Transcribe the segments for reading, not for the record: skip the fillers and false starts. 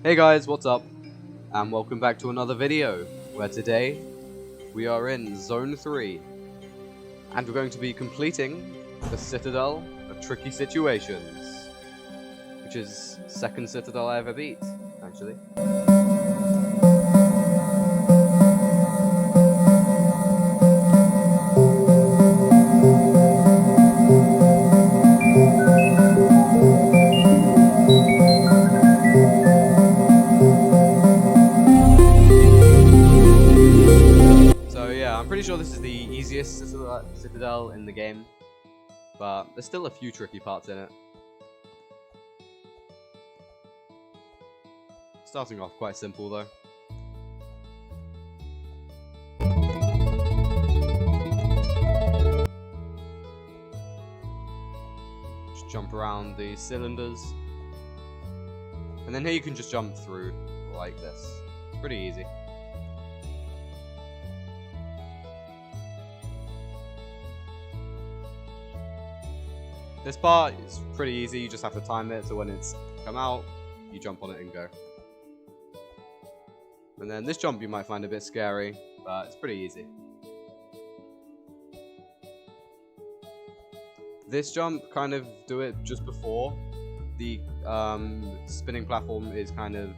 Hey guys, what's up? And welcome back to another video, where today we are in Zone 3. And we're going to be completing the Citadel of Tricky Situations. Which is second Citadel I ever beat, actually. So yeah, I'm pretty sure this is the easiest Citadel in the game. But there's still a few tricky parts in it. Starting off quite simple though. Just jump around the cylinders. And then here you can just jump through like this. Pretty easy. This part is pretty easy, you just have to time it so when it's come out, you jump on it and go. And then this jump you might find a bit scary, but it's pretty easy. This jump, kind of do it just before the spinning platform is kind of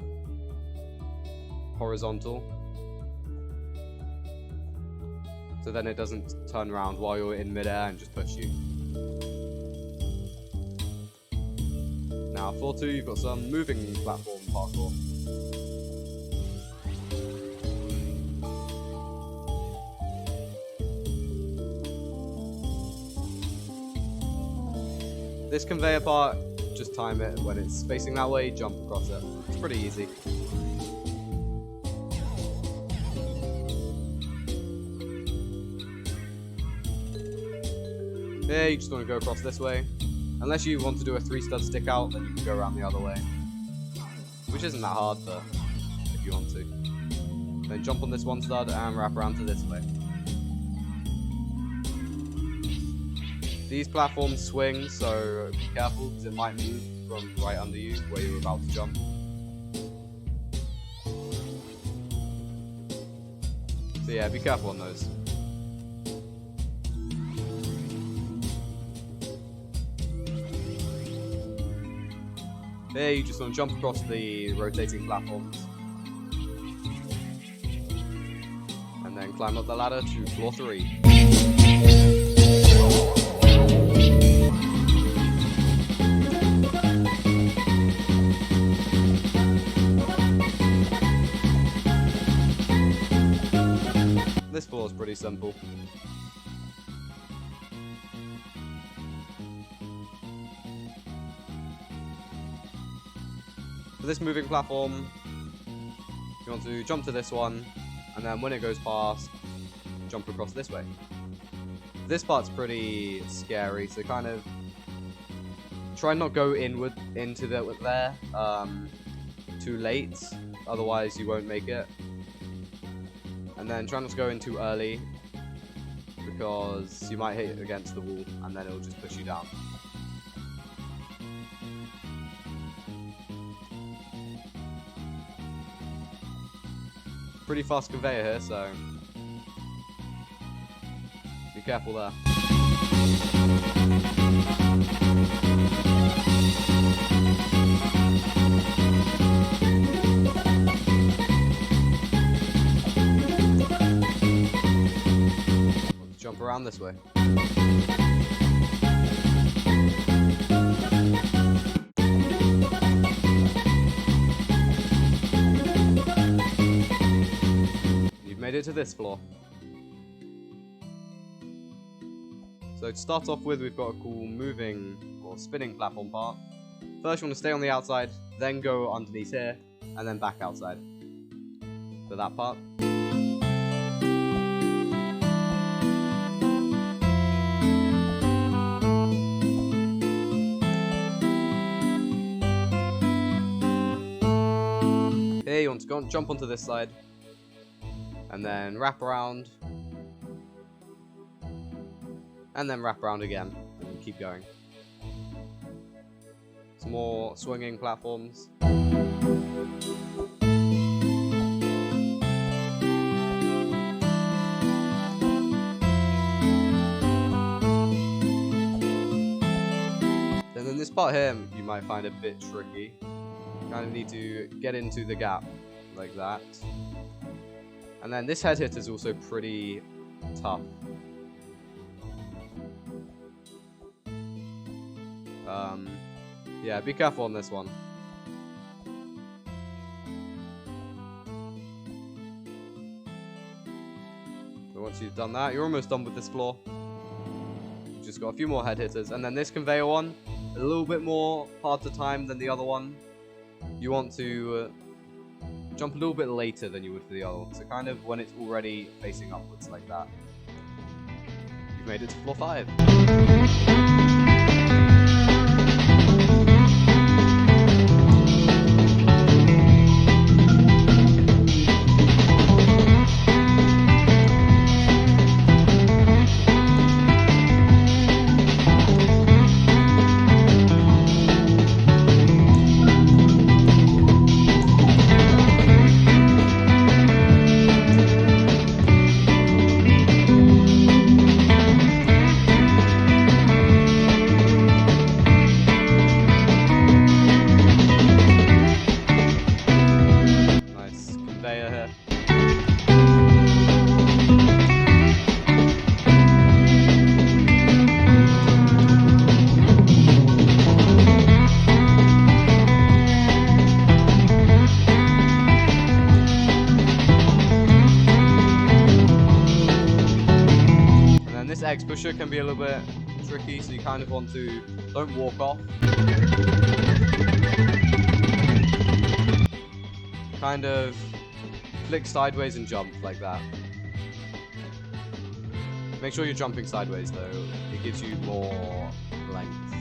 horizontal. So then it doesn't turn around while you're in midair and just push you. Now, floor 2, you've got some moving platform parkour. This conveyor part, just time it when it's facing that way, jump across it. It's pretty easy. Yeah, you just want to go across this way. Unless you want to do a 3-stud stick out, then you can go around the other way. Which isn't that hard, but if you want to. Then jump on this 1 stud and wrap around to this way. These platforms swing, so be careful because it might move from right under you where you're about to jump. So yeah, be careful on those. There, you just want to jump across the rotating platforms. And then climb up the ladder to floor 3. This floor is pretty simple. For this moving platform, you want to jump to this one, and then when it goes past, jump across this way. This part's pretty scary, so kind of try not go inward into there too late, otherwise you won't make it. And then try not to go in too early, because you might hit it against the wall, and then it'll just push you down. Pretty fast conveyor here, so be careful there. Let's jump around this way. Made it to this floor. So to start off with, we've got a cool moving or spinning platform part. First you want to stay on the outside, then go underneath here, and then back outside for that part. Here you want to go and jump onto this side, and then wrap around, and then wrap around again, and keep going. Some more swinging platforms. This part here you might find a bit tricky. Kind of need to get into the gap like that. And then this head hit is also pretty tough. Yeah, be careful on this one. So once you've done that, you're almost done with this floor. You've just got a few more head hitters. And then this conveyor one, a little bit more hard to time than the other one. You want to jump a little bit later than you would for the other one. So kind of when it's already facing upwards like that. You've made it to floor 5. This X pusher can be a little bit tricky, so you kind of want to don't walk off. Kind of flick sideways and jump like that. Make sure you're jumping sideways though, it gives you more length.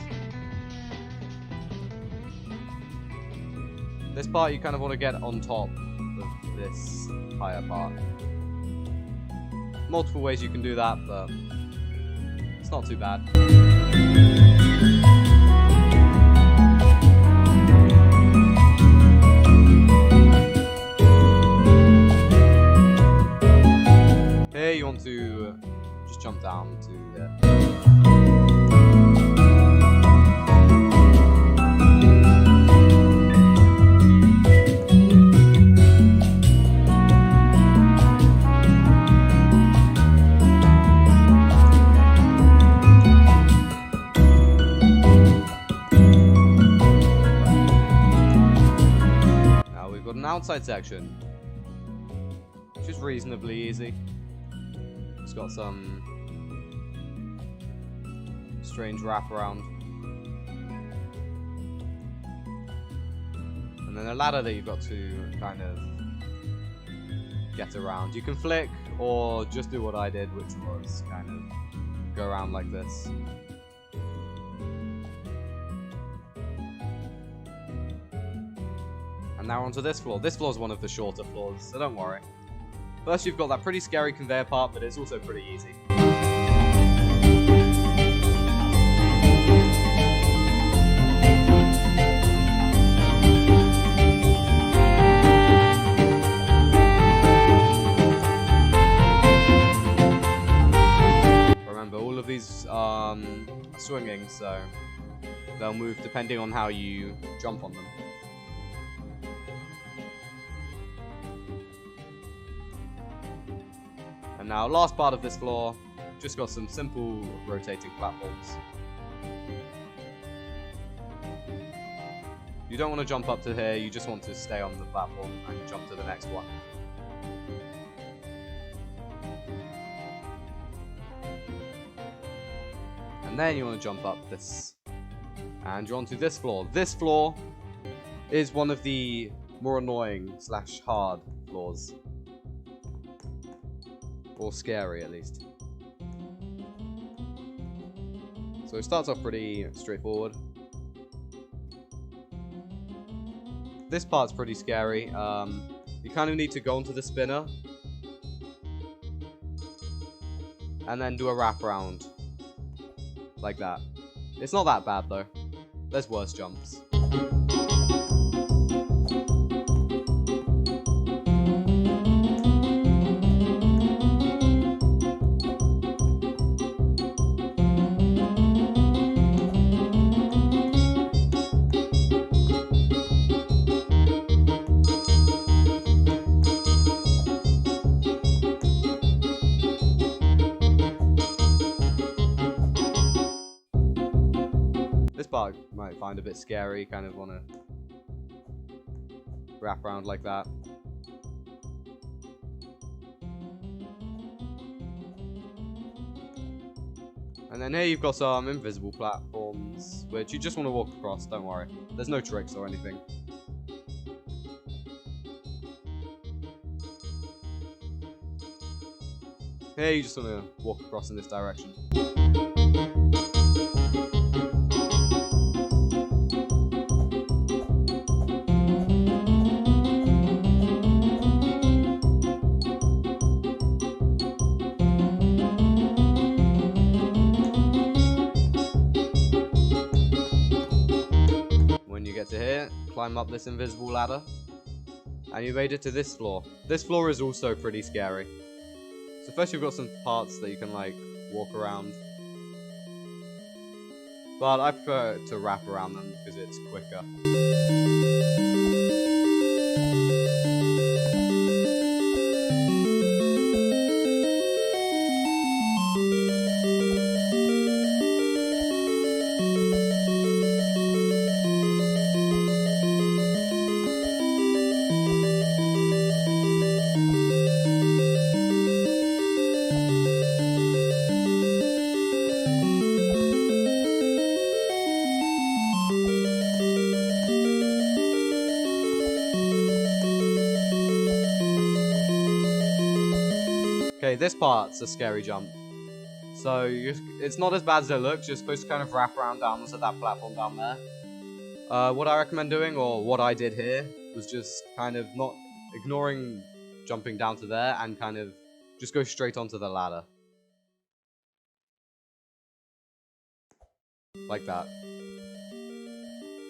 This part you kind of want to get on top of this higher part. Multiple ways you can do that, but it's not too bad. Here you want to just jump down to there. Outside section, which is reasonably easy. It's got some strange wraparound, and then a ladder that you've got to kind of get around. You can flick or just do what I did, which was kind of go around like this. Now onto this floor. This floor is one of the shorter floors, so don't worry. First you've got that pretty scary conveyor part, but it's also pretty easy. Remember, all of these are swinging, so they'll move depending on how you jump on them. And now, last part of this floor, just got some simple rotating platforms. You don't want to jump up to here, you just want to stay on the platform and jump to the next one. And then you want to jump up this. And you're onto this floor. This floor is one of the more annoying / hard floors. Or scary, at least. So it starts off pretty straightforward. This part's pretty scary. You kind of need to go onto the spinner. And then do a wraparound. Like that. It's not that bad, though. There's worse jumps. part you might find a bit scary, kind of want to wrap around like that. And then here you've got some invisible platforms, which you just want to walk across, don't worry. There's no tricks or anything. Here you just want to walk across in this direction. When you get to here, climb up this invisible ladder, and you made it to this floor. This floor is also pretty scary. So first you've got some parts that you can like walk around, but I prefer to wrap around them because it's quicker. Okay, this part's a scary jump. So it's not as bad as it looks. You're supposed to kind of wrap around downwards at that platform down there. What I recommend doing, or what I did here, was just kind of not ignoring jumping down to there and kind of just go straight onto the ladder. Like that.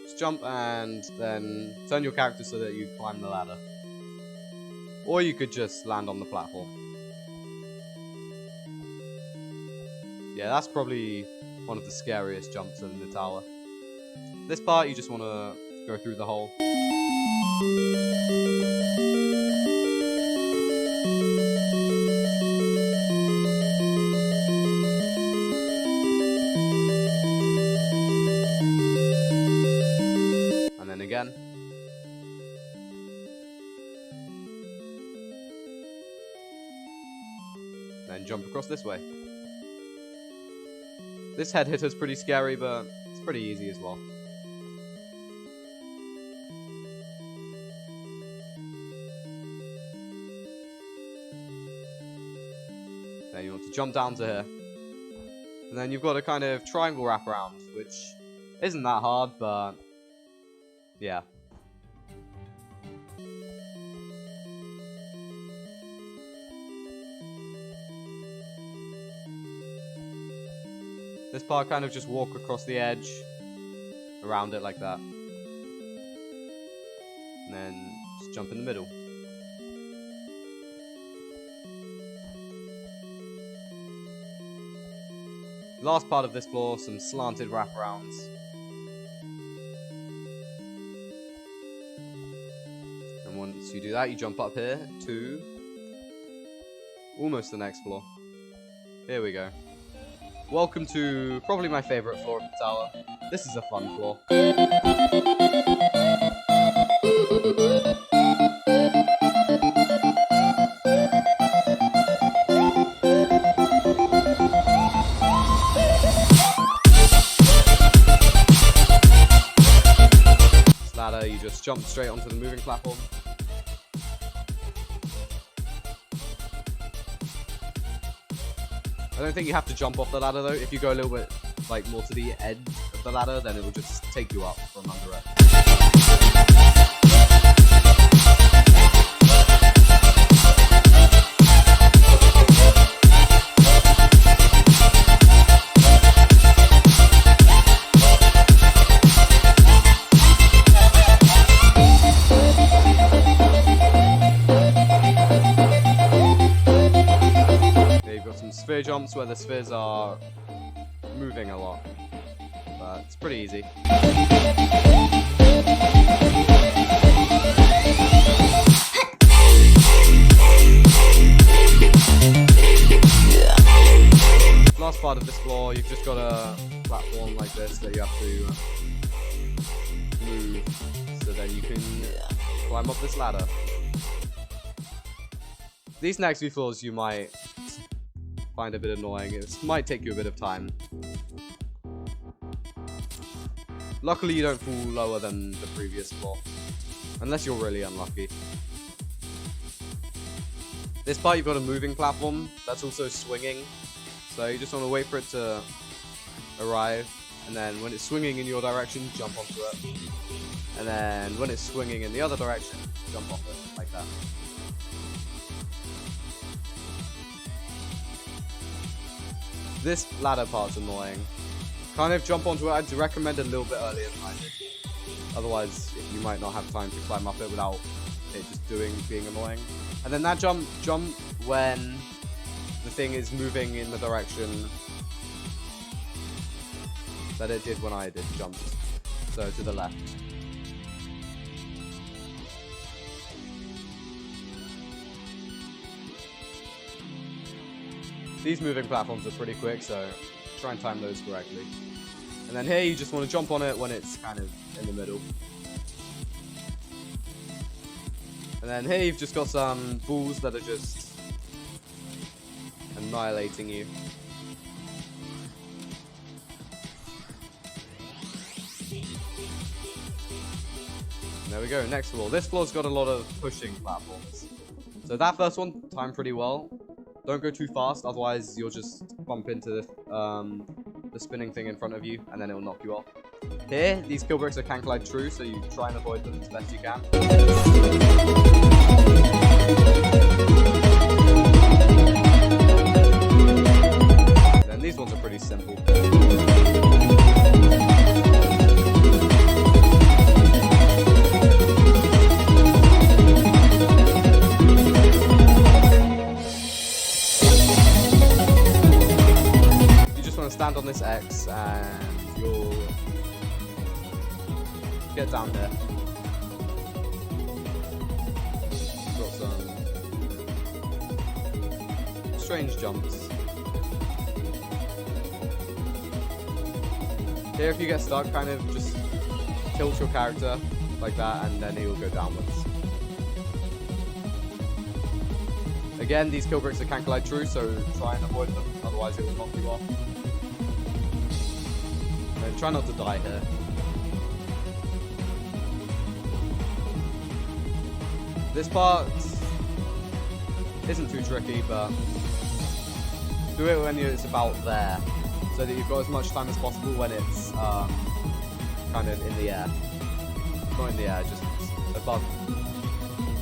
Just jump and then turn your character so that you climb the ladder. Or you could just land on the platform. Yeah, that's probably one of the scariest jumps in the tower. This part, you just want to go through the hole. And then again. Then jump across this way. This head hitter's pretty scary, but it's pretty easy as well. Then you want to jump down to here. And then you've got a kind of triangle wrap around, which isn't that hard, but yeah. This part kind of just walk across the edge, around it like that. And then just jump in the middle. Last part of this floor, some slanted wraparounds. And once you do that, you jump up here to almost the next floor. Here we go. Welcome to probably my favorite floor of the tower. This is a fun floor. This ladder, you just jump straight onto the moving platform. I don't think you have to jump off the ladder though. If you go a little bit like more to the edge of the ladder, then it will just take you up from under it. Sphere jumps where the spheres are moving a lot, but it's pretty easy. Last part of this floor, you've just got to platform like this that you have to move, so then you can climb up this ladder. These next few floors you might find a bit annoying. It might take you a bit of time. Luckily you don't fall lower than the previous floor, unless you're really unlucky. This part you've got a moving platform that's also swinging, so you just want to wait for it to arrive, and then when it's swinging in your direction, jump onto it, and then when it's swinging in the other direction, jump off it, like that. This ladder part's annoying. Kind of jump onto it. I'd recommend a little bit earlier than I did. Otherwise, you might not have time to climb up it without it just being annoying. And then that jump when the thing is moving in the direction that it did when I jumped. So to the left. These moving platforms are pretty quick, so try and time those correctly. And then here you just want to jump on it when it's kind of in the middle. And then here you've just got some balls that are just annihilating you. And there we go, next floor. This floor's got a lot of pushing platforms. So that first one timed pretty well. Don't go too fast, otherwise you'll just bump into the spinning thing in front of you, and then it'll knock you off. Here, these kill bricks are can glide true, so you try and avoid them as best you can. And then these ones are pretty simple. Stand on this X and you'll get down there. Got some strange jumps. Here if you get stuck, kind of just tilt your character like that and then he'll go downwards. Again, these kill bricks are can glide true, so try and avoid them, otherwise it will knock you off. And try not to die here. This part isn't too tricky, but do it when it's about there, so that you've got as much time as possible when it's kind of in the air. Not in the air, just above,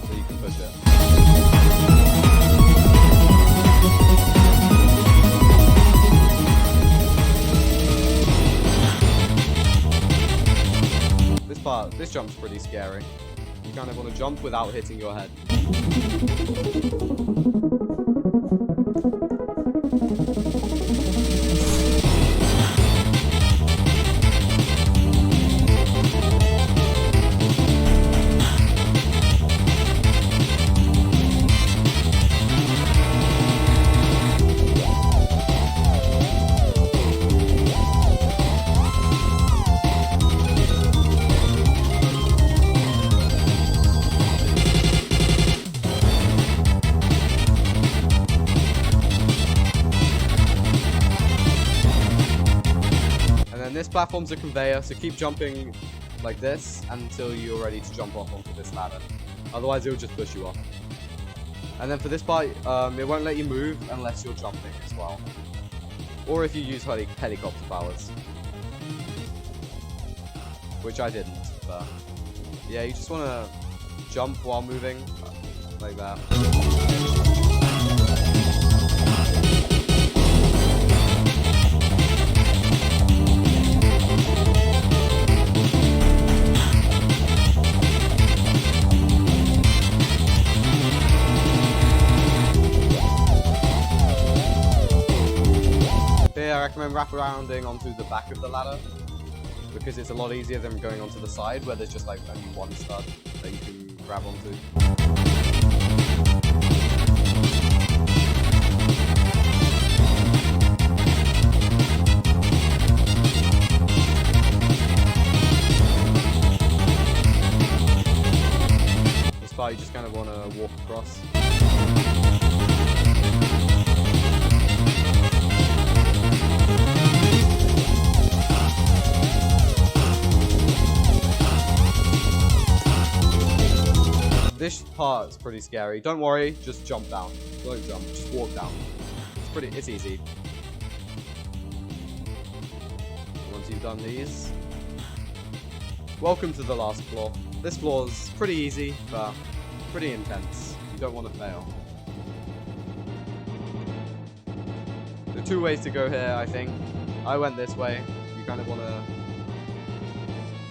so you can push it. This jump's pretty scary. You kind of want to jump without hitting your head. This platform's a conveyor, so keep jumping like this until you're ready to jump off onto this ladder. Otherwise it will just push you off. And then for this part, it won't let you move unless you're jumping as well. Or if you use helicopter powers. Which I didn't, but yeah, you just want to jump while moving, like that. I recommend wraparounding onto the back of the ladder because it's a lot easier than going onto the side where there's just like only one stud that you can grab onto. part, you just kind of want to walk across. This part is pretty scary. Don't worry, just jump down. Don't jump, just walk down. It's easy. Once you've done these, welcome to the last floor. This floor is pretty easy, but pretty intense. You don't want to fail. There are two ways to go here, I think. I went this way. You kind of want to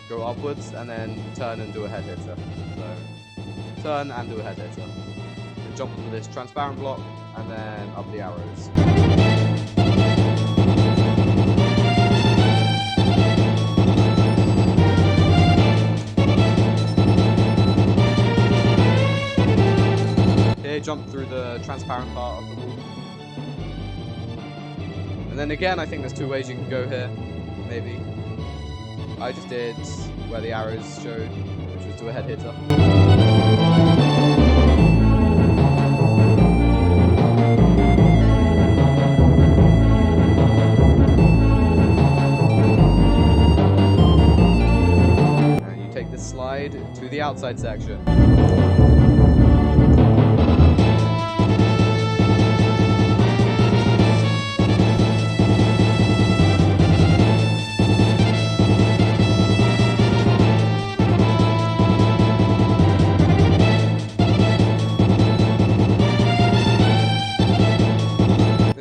go upwards and then turn and do a head hitter. So, turn and do a head hitter. Then jump onto this transparent block and then up the arrows. Here, jump through the transparent part of the wall. And then again, I think there's two ways you can go here, maybe. I just did where the arrows showed, which was to a head hitter. And you take this slide to the outside section.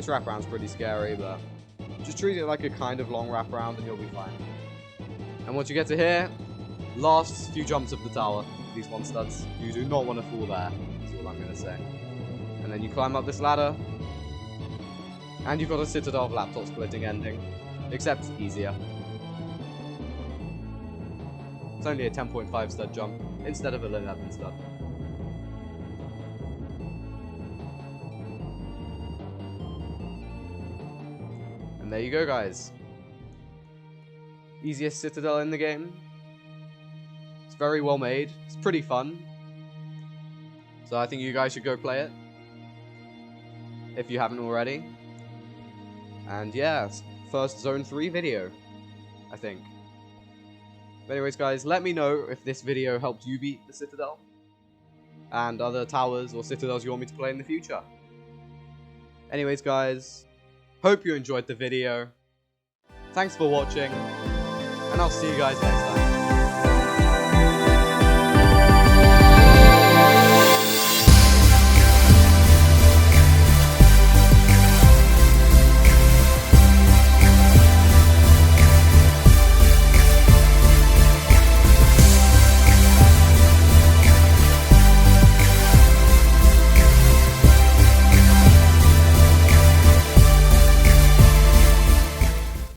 Wraparound's pretty scary, but just treat it like a kind of long wraparound and you'll be fine. And once you get to here, last few jumps of the tower, these one studs, you do not want to fall there, that's all I'm going to say. And then you climb up this ladder, and you've got a Citadel laptop splitting ending, except easier. It's only a 10.5 stud jump, instead of an 11 stud. And there you go, guys. Easiest Citadel in the game. It's very well made. It's pretty fun. So I think you guys should go play it, if you haven't already. And yeah, first Zone 3 video, I think. But anyways, guys, let me know if this video helped you beat the Citadel, and other towers or Citadels you want me to play in the future. Anyways, guys, hope you enjoyed the video. Thanks for watching, and I'll see you guys next time.